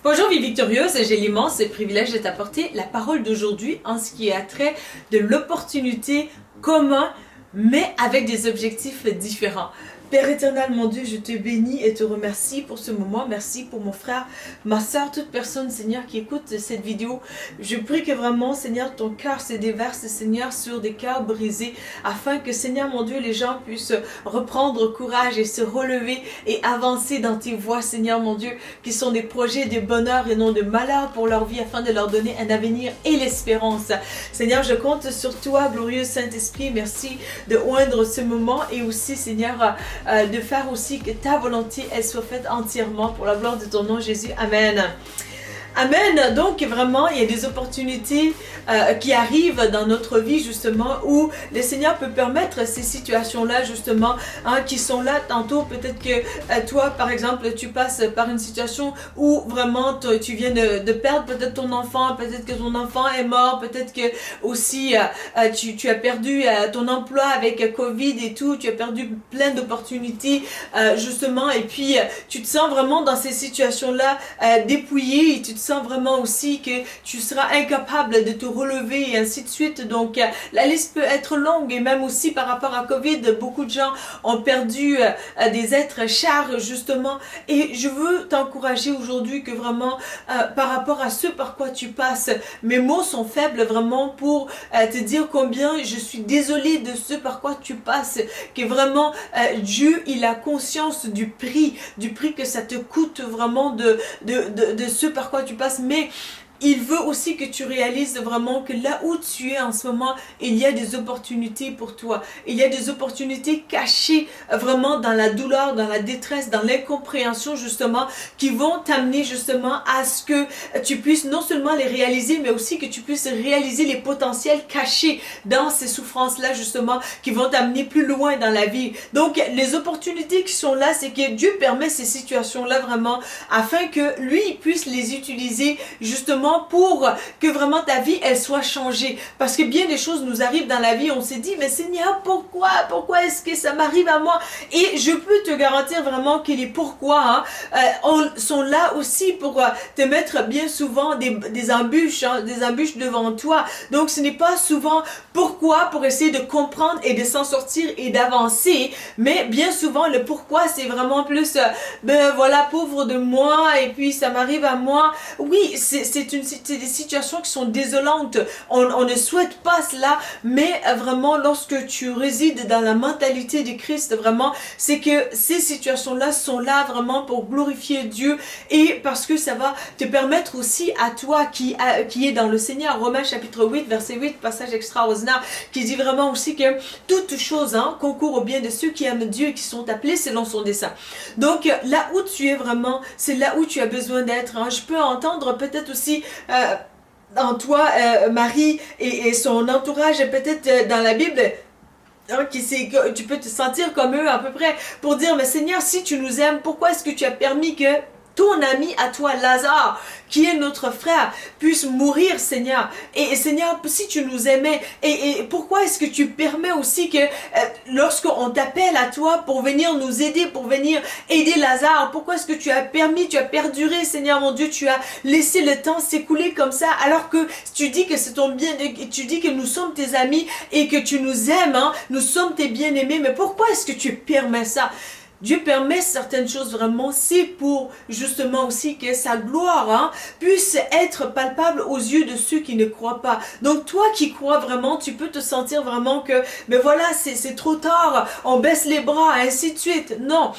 Bonjour vie victorieuse, j'ai l'immense privilège de t'apporter la parole d'aujourd'hui en ce qui a trait de l'opportunité commune mais avec des objectifs différents. Père éternel, mon Dieu, je te bénis et te remercie pour ce moment. Merci pour mon frère, ma soeur, toute personne, Seigneur, qui écoute cette vidéo. Je prie que vraiment, Seigneur, ton cœur se déverse, Seigneur, sur des cœurs brisés, afin que, Seigneur, mon Dieu, les gens puissent reprendre courage et se relever et avancer dans tes voies, Seigneur, mon Dieu, qui sont des projets de bonheur et non de malheur pour leur vie, afin de leur donner un avenir et l'espérance. Seigneur, je compte sur toi, glorieux Saint-Esprit. Merci de oindre ce moment et aussi, Seigneur, de faire aussi que ta volonté, elle soit faite entièrement pour la gloire de ton nom, Jésus. Amen. Amen. Donc vraiment, il y a des opportunités qui arrivent dans notre vie justement où le Seigneur peut permettre ces situations-là justement qui sont là. Tantôt peut-être que toi par exemple tu passes par une situation où vraiment tu viens de perdre peut-être ton enfant, peut-être que ton enfant est mort, peut-être que aussi tu as perdu ton emploi avec Covid et tout, tu as perdu plein d'opportunités justement et puis tu te sens vraiment dans ces situations-là dépouillé et tu te sens vraiment aussi que tu seras incapable de te relever et ainsi de suite. Donc la liste peut être longue et même aussi par rapport à Covid, beaucoup de gens ont perdu des êtres chers justement et je veux t'encourager aujourd'hui que vraiment par rapport à ce par quoi tu passes, mes mots sont faibles vraiment pour te dire combien je suis désolée de ce par quoi tu passes, que vraiment Dieu il a conscience du prix que ça te coûte vraiment de ce par quoi tu passes, mais il veut aussi que tu réalises vraiment que là où tu es en ce moment, il y a des opportunités pour toi. Il y a des opportunités cachées vraiment dans la douleur, dans la détresse, dans l'incompréhension justement, qui vont t'amener justement à ce que tu puisses non seulement les réaliser, mais aussi que tu puisses réaliser les potentiels cachés dans ces souffrances-là justement, qui vont t'amener plus loin dans la vie. Donc les opportunités qui sont là, c'est que Dieu permet ces situations-là vraiment, afin que lui il puisse les utiliser justement pour que vraiment ta vie elle soit changée, parce que bien des choses nous arrivent dans la vie, on s'est dit mais Seigneur pourquoi est-ce que ça m'arrive à moi, et je peux te garantir vraiment que les pourquoi sont là aussi pour te mettre bien souvent des embûches devant toi. Donc ce n'est pas souvent pourquoi pour essayer de comprendre et de s'en sortir et d'avancer, mais bien souvent le pourquoi c'est vraiment plus ben voilà, pauvre de moi et puis ça m'arrive à moi. Oui, c'est des situations qui sont désolantes, on ne souhaite pas cela, mais vraiment lorsque tu résides dans la mentalité de Christ, vraiment c'est que ces situations là sont là vraiment pour glorifier Dieu, et parce que ça va te permettre aussi à toi qui est dans le Seigneur. Romains chapitre 8 verset 8, passage extraordinaire qui dit vraiment aussi que toute chose concourt au bien de ceux qui aiment Dieu et qui sont appelés selon son dessein. Donc là où tu es vraiment, c'est là où tu as besoin d'être. Je peux entendre peut-être aussi en toi Marie et son entourage peut-être dans la Bible, tu peux te sentir comme eux à peu près pour dire mais Seigneur, si tu nous aimes, pourquoi est-ce que tu as permis que ton ami à toi, Lazare, qui est notre frère, puisse mourir, Seigneur. Et Seigneur, si tu nous aimais, et pourquoi est-ce que tu permets aussi que lorsqu'on t'appelle à toi pour venir nous aider, pour venir aider Lazare, pourquoi est-ce que tu as perduré, Seigneur mon Dieu, tu as laissé le temps s'écouler comme ça, alors que tu dis que c'est ton bien, tu dis que nous sommes tes amis et que tu nous aimes, nous sommes tes bien-aimés, mais pourquoi est-ce que tu permets ça? Dieu permet certaines choses vraiment, c'est pour justement aussi que sa gloire puisse être palpable aux yeux de ceux qui ne croient pas. Donc toi qui crois vraiment, tu peux te sentir vraiment que, mais voilà, c'est trop tard, on baisse les bras, ainsi de suite. Non,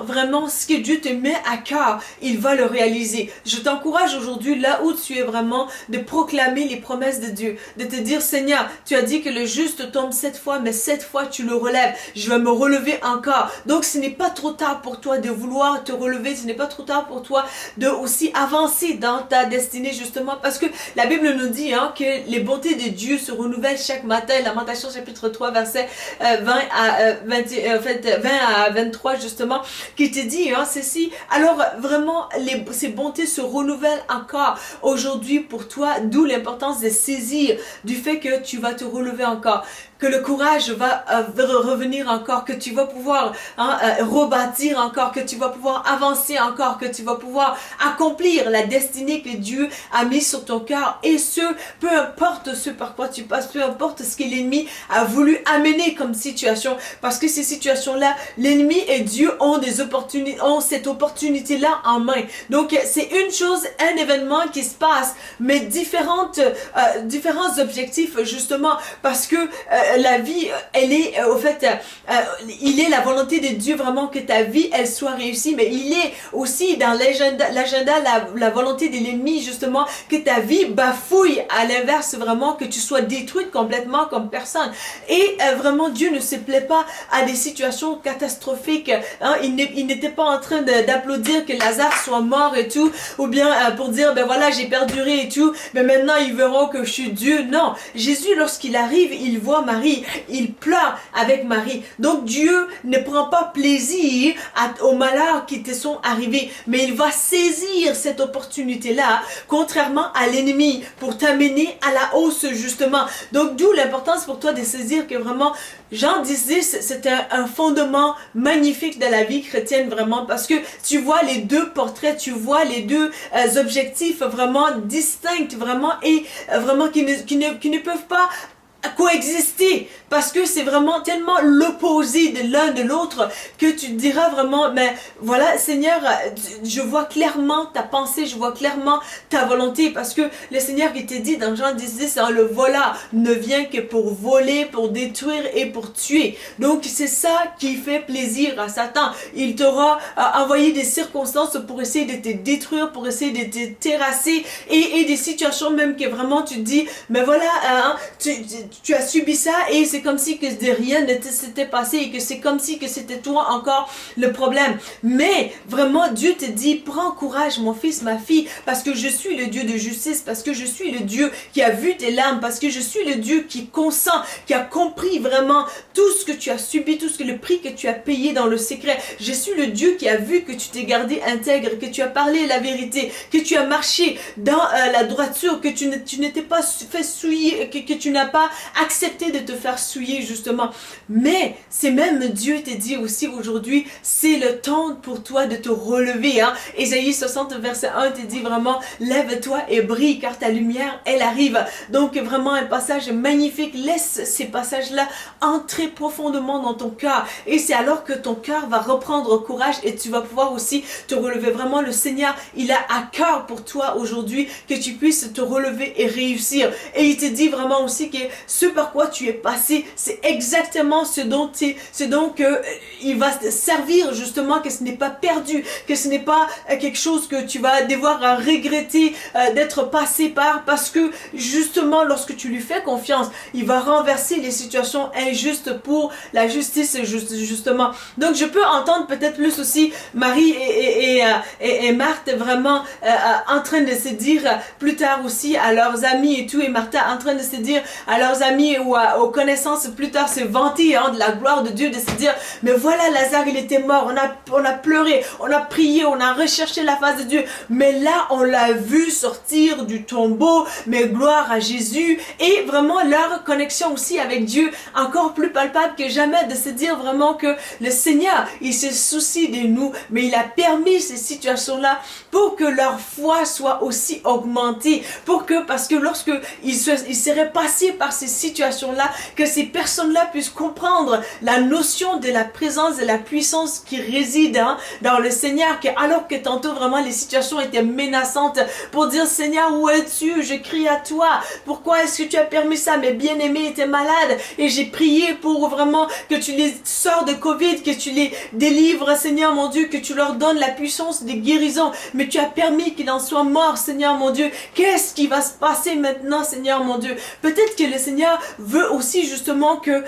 vraiment, ce que Dieu te met à cœur, il va le réaliser. Je t'encourage aujourd'hui, là où tu es vraiment, de proclamer les promesses de Dieu, de te dire, Seigneur, tu as dit que le juste tombe 7 fois, mais 7 fois tu le relèves. Je vais me relever encore. Donc ce n'est pas trop tard pour toi de vouloir te relever, ce n'est pas trop tard pour toi de aussi avancer dans ta destinée justement, parce que la Bible nous dit que les bontés de Dieu se renouvellent chaque matin. Lamentation chapitre 3 verset 20 à 23 justement, qui te dit ceci. Alors vraiment ces bontés se renouvellent encore aujourd'hui pour toi, d'où l'importance de saisir du fait que tu vas te relever encore. que le courage va revenir encore, que tu vas pouvoir rebâtir encore, que tu vas pouvoir avancer encore, que tu vas pouvoir accomplir la destinée que Dieu a mise sur ton cœur. Et peu importe ce par quoi tu passes, peu importe ce que l'ennemi a voulu amener comme situation, parce que ces situations-là, l'ennemi et Dieu ont cette opportunité-là en main. Donc c'est une chose, un événement qui se passe, mais différents objectifs justement, parce que la vie, elle est il est la volonté de Dieu vraiment que ta vie elle soit réussie, mais il est aussi dans l'agenda la volonté de l'ennemi justement que ta vie bafouille, à l'inverse vraiment que tu sois détruite complètement comme personne. Et vraiment Dieu ne se plaît pas à des situations catastrophiques. Il n'était pas en train d'applaudir que Lazare soit mort et tout, ou bien pour dire ben voilà j'ai perduré et tout, mais maintenant ils verront que je suis Dieu. Non, Jésus lorsqu'il arrive, il voit Marie, il pleure avec Marie. Donc Dieu ne prend pas plaisir aux malheurs qui te sont arrivés, mais il va saisir cette opportunité-là, contrairement à l'ennemi, pour t'amener à la hausse justement. Donc d'où l'importance pour toi de saisir que vraiment, Jean disait, c'est un fondement magnifique de la vie chrétienne vraiment, parce que tu vois les deux portraits, tu vois les deux objectifs vraiment distincts vraiment, et vraiment qui ne peuvent pas coexister, parce que c'est vraiment tellement l'opposé de l'un de l'autre que tu te diras vraiment, mais voilà Seigneur, je vois clairement ta pensée, je vois clairement ta volonté, parce que le Seigneur qui te dit dans Jean 10, le voleur ne vient que pour voler, pour détruire et pour tuer. Donc c'est ça qui fait plaisir à Satan. Il t'aura envoyé des circonstances pour essayer de te détruire, pour essayer de te terrasser, et des situations même que vraiment tu te dis, mais voilà, tu as subi ça et c'est comme si que rien ne s'était passé et que c'est comme si que c'était toi encore le problème. Mais vraiment Dieu te dit, prends courage mon fils, ma fille, parce que je suis le Dieu de justice, parce que je suis le Dieu qui a vu tes larmes, parce que je suis le Dieu qui consent, qui a compris vraiment tout ce que tu as subi, tout ce que le prix que tu as payé dans le secret. Je suis le Dieu qui a vu que tu t'es gardé intègre, que tu as parlé la vérité, que tu as marché dans la droiture, que tu n'étais pas fait souiller, que tu n'as pas accepté de te faire souiller justement. Mais c'est même Dieu te dit aussi aujourd'hui, c'est le temps pour toi de te relever. Ésaïe 60 verset 1 te dit vraiment, lève-toi et brille car ta lumière elle arrive. Donc vraiment un passage magnifique. Laisse ces passages-là entrer profondément dans ton cœur, et c'est alors que ton cœur va reprendre courage et tu vas pouvoir aussi te relever. Vraiment le Seigneur, il a à cœur pour toi aujourd'hui que tu puisses te relever et réussir. Et il te dit vraiment aussi que ce par quoi tu es passé, c'est exactement ce dont il va te servir justement, que ce n'est pas perdu, que ce n'est pas quelque chose que tu vas devoir regretter d'être passé par, parce que justement lorsque tu lui fais confiance, il va renverser les situations injustes pour la justice justement. Donc je peux entendre peut-être plus aussi Marie et Marthe vraiment en train de se dire plus tard aussi à leurs amis et tout, et Marthe en train de se dire à leurs amis ou aux connaissances plus tard, se vanter de la gloire de Dieu, de se dire mais voilà Lazare il était mort, on a pleuré, on a prié, on a recherché la face de Dieu, mais là on l'a vu sortir du tombeau, mais gloire à Jésus. Et vraiment leur connexion aussi avec Dieu encore plus palpable que jamais, de se dire vraiment que le Seigneur il se soucie de nous, mais il a permis ces situations là pour que leur foi soit aussi augmentée, parce que lorsque ils seraient passés par ces situations-là, que ces personnes-là puissent comprendre la notion de la présence et la puissance qui réside dans le Seigneur, que alors que tantôt vraiment les situations étaient menaçantes, pour dire Seigneur où es-tu, je crie à toi, pourquoi est-ce que tu as permis ça, mes bien-aimés étaient malades et j'ai prié pour vraiment que tu les sors de Covid, que tu les délivres Seigneur mon Dieu, que tu leur donnes la puissance de guérison, mais tu as permis qu'il en soit mort Seigneur mon Dieu. Qu'est-ce qui va se passer maintenant Seigneur mon Dieu? Peut-être que le Seigneur veut aussi justement que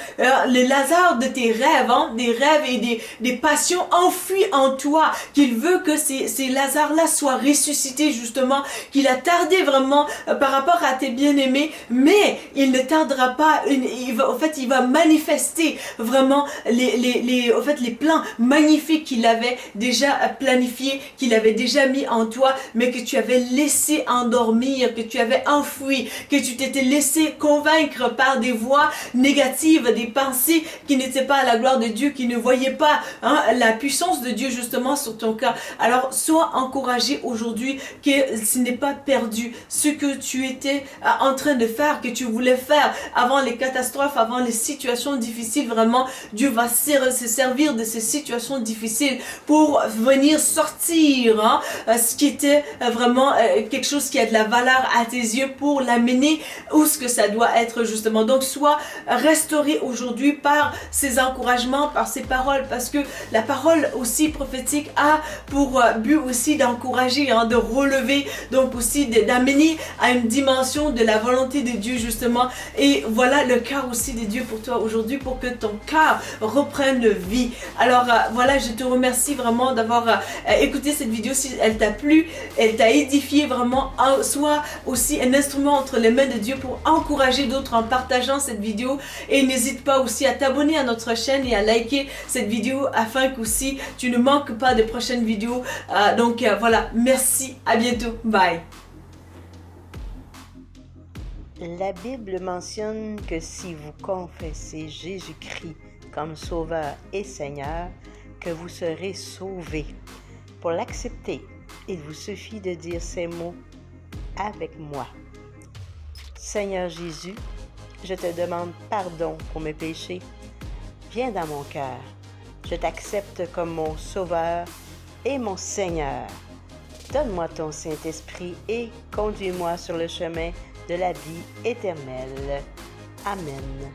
les Lazare de tes rêves, des rêves et des passions enfuies en toi, qu'il veut que ces Lazare-là soient ressuscités justement, qu'il a tardé vraiment par rapport à tes bien-aimés, mais il ne tardera pas, il va manifester vraiment les plans magnifiques qu'il avait déjà planifiés, qu'il avait déjà mis en toi, mais que tu avais laissé endormir, que tu avais enfoui, que tu t'étais laissé convaincre vaincre par des voix négatives, des pensées qui n'étaient pas à la gloire de Dieu, qui ne voyaient pas la puissance de Dieu justement sur ton cœur. Alors sois encouragé aujourd'hui que ce n'est pas perdu. Ce que tu étais en train de faire, que tu voulais faire avant les catastrophes, avant les situations difficiles, vraiment, Dieu va se servir de ces situations difficiles pour venir sortir ce qui était vraiment quelque chose qui a de la valeur à tes yeux pour l'amener où ce que ça doit être justement. Donc sois restauré aujourd'hui par ces encouragements, par ces paroles, parce que la parole aussi prophétique a pour but aussi d'encourager, de relever, donc aussi d'amener à une dimension de la volonté de Dieu justement. Et voilà le cœur aussi de Dieu pour toi aujourd'hui, pour que ton cœur reprenne vie. Alors voilà, je te remercie vraiment d'avoir écouté cette vidéo. Si elle t'a plu, elle t'a édifié vraiment, sois aussi un instrument entre les mains de Dieu pour encourager d'autres en partageant cette vidéo. Et n'hésite pas aussi à t'abonner à notre chaîne et à liker cette vidéo afin qu'aussi tu ne manques pas de prochaines vidéos. Donc voilà, merci, à bientôt, bye. La Bible mentionne que si vous confessez Jésus-Christ comme Sauveur et Seigneur, que vous serez sauvés. Pour l'accepter, il vous suffit de dire ces mots avec moi. Seigneur Jésus, je te demande pardon pour mes péchés. Viens dans mon cœur. Je t'accepte comme mon Sauveur et mon Seigneur. Donne-moi ton Saint-Esprit et conduis-moi sur le chemin de la vie éternelle. Amen.